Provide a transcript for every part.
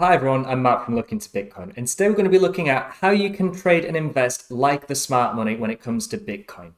Hi everyone, I'm Matt from Looking to Bitcoin, and today we're going to be looking at how you can trade and invest like the smart money when it comes to Bitcoin.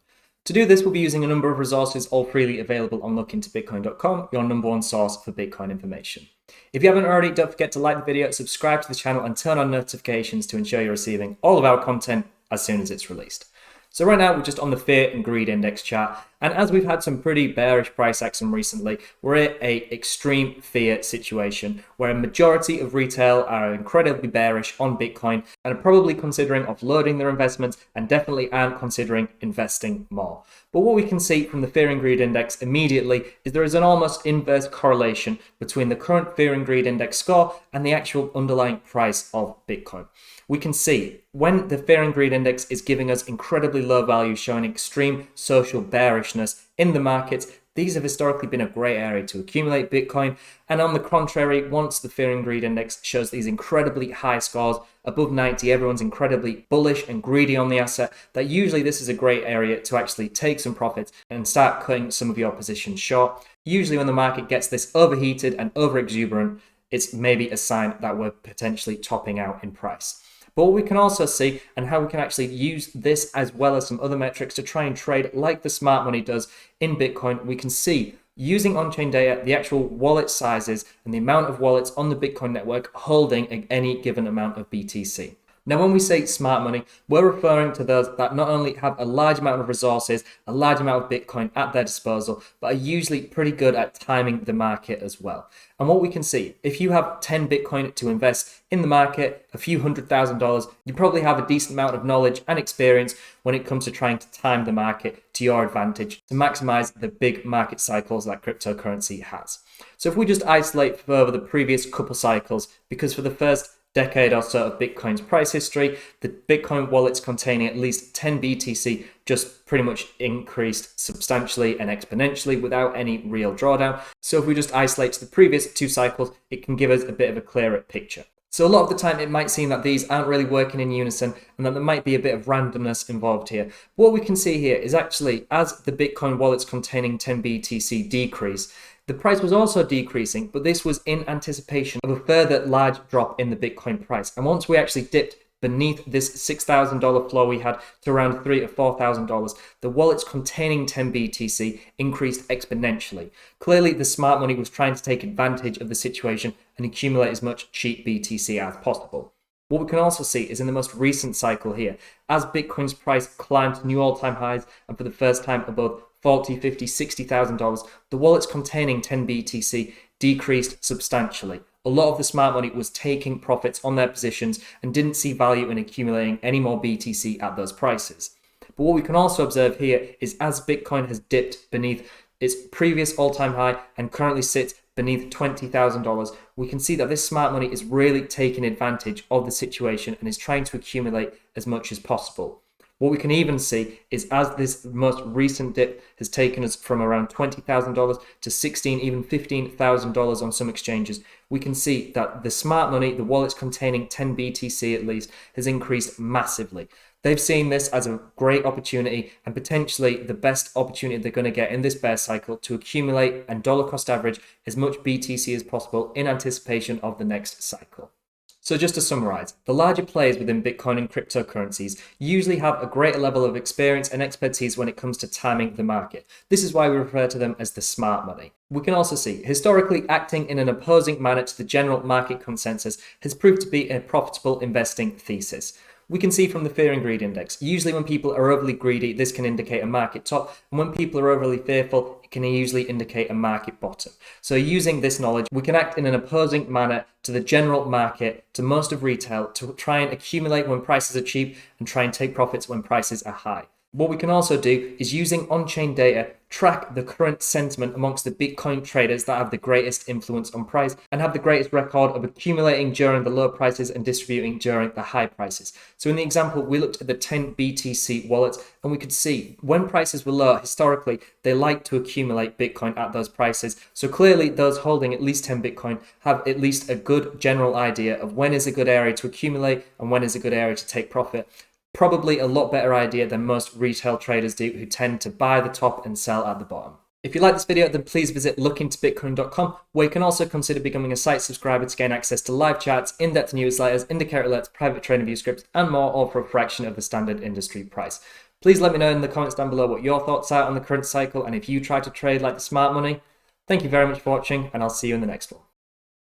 To do this, we'll be using a number of resources, all freely available on lookintobitcoin.com, your number one source for Bitcoin information. If you haven't already, don't forget to like the video, subscribe to the channel, and turn on notifications to ensure you're receiving all of our content as soon as it's released. So right now we're just on the fear and greed index chart, and as we've had some pretty bearish price action recently, we're at a extreme fear situation where a majority of retail are incredibly bearish on Bitcoin and are probably considering offloading their investments and definitely aren't considering investing more. But what we can see from the fear and greed index immediately is there is an almost inverse correlation between the current fear and greed index score and the actual underlying price of Bitcoin. We can see when the fear and greed index is giving us incredibly low value, showing extreme social bearishness in the markets, these have historically been a great area to accumulate Bitcoin. And on the contrary, once the fear and greed index shows these incredibly high scores, above 90, everyone's incredibly bullish and greedy on the asset, that usually this is a great area to actually take some profits and start cutting some of your positions short. Usually when the market gets this overheated and over exuberant, it's maybe a sign that we're potentially topping out in price. But what we can also see, and how we can actually use this as well as some other metrics to try and trade like the smart money does in Bitcoin, we can see using on-chain data, the actual wallet sizes and the amount of wallets on the Bitcoin network holding any given amount of BTC. Now, when we say smart money, we're referring to those that not only have a large amount of resources, a large amount of Bitcoin at their disposal, but are usually pretty good at timing the market as well. And what we can see, if you have 10 Bitcoin to invest in the market, a few $100,000, you probably have a decent amount of knowledge and experience when it comes to trying to time the market to your advantage to maximize the big market cycles that cryptocurrency has. So if we just isolate further the previous couple cycles, because for the first decade or so of Bitcoin's price history, the Bitcoin wallets containing at least 10 BTC just pretty much increased substantially and exponentially without any real drawdown. So if we just isolate to the previous two cycles, it can give us a bit of a clearer picture. So a lot of the time it might seem that these aren't really working in unison and that there might be a bit of randomness involved here. What we can see here is actually as the Bitcoin wallets containing 10 BTC decrease, the price was also decreasing, but this was in anticipation of a further large drop in the Bitcoin price. And once we actually dipped beneath this $6,000 floor we had to around $3,000 or $4,000, the wallets containing 10 BTC increased exponentially. Clearly, the smart money was trying to take advantage of the situation and accumulate as much cheap BTC as possible. What we can also see is in the most recent cycle here, as Bitcoin's price climbed to new all-time highs and for the first time above $40,000, $50,000, $60,000, the wallets containing 10 BTC decreased substantially. A lot of the smart money was taking profits on their positions and didn't see value in accumulating any more BTC at those prices. But what we can also observe here is as Bitcoin has dipped beneath its previous all-time high and currently sits beneath $20,000, we can see that this smart money is really taking advantage of the situation and is trying to accumulate as much as possible. What we can even see is as this most recent dip has taken us from around $20,000 to $16,000, even $15,000 on some exchanges, we can see that the smart money, the wallets containing 10 BTC at least, has increased massively. They've seen this as a great opportunity and potentially the best opportunity they're going to get in this bear cycle to accumulate and dollar cost average as much BTC as possible in anticipation of the next cycle. So just to summarize, the larger players within Bitcoin and cryptocurrencies usually have a greater level of experience and expertise when it comes to timing the market. This is why we refer to them as the smart money. We can also see, historically acting in an opposing manner to the general market consensus has proved to be a profitable investing thesis. We can see from the fear and greed index, usually when people are overly greedy, this can indicate a market top, and when people are overly fearful, it can usually indicate a market bottom. So using this knowledge, we can act in an opposing manner to the general market, to most of retail, to try and accumulate when prices are cheap and try and take profits when prices are high. What we can also do is using on-chain data, track the current sentiment amongst the Bitcoin traders that have the greatest influence on price and have the greatest record of accumulating during the low prices and distributing during the high prices. So in the example, we looked at the 10 BTC wallets and we could see when prices were low, historically, they like to accumulate Bitcoin at those prices. So clearly those holding at least 10 Bitcoin have at least a good general idea of when is a good area to accumulate and when is a good area to take profit. Probably a lot better idea than most retail traders do who tend to buy the top and sell at the bottom. If you like this video, then please visit lookintobitcoin.com, where you can also consider becoming a site subscriber to gain access to live chats, in-depth newsletters, indicator alerts, private TradingView scripts, and more, all for a fraction of the standard industry price. Please let me know in the comments down below what your thoughts are on the current cycle, and if you try to trade like the smart money. Thank you very much for watching, and I'll see you in the next one.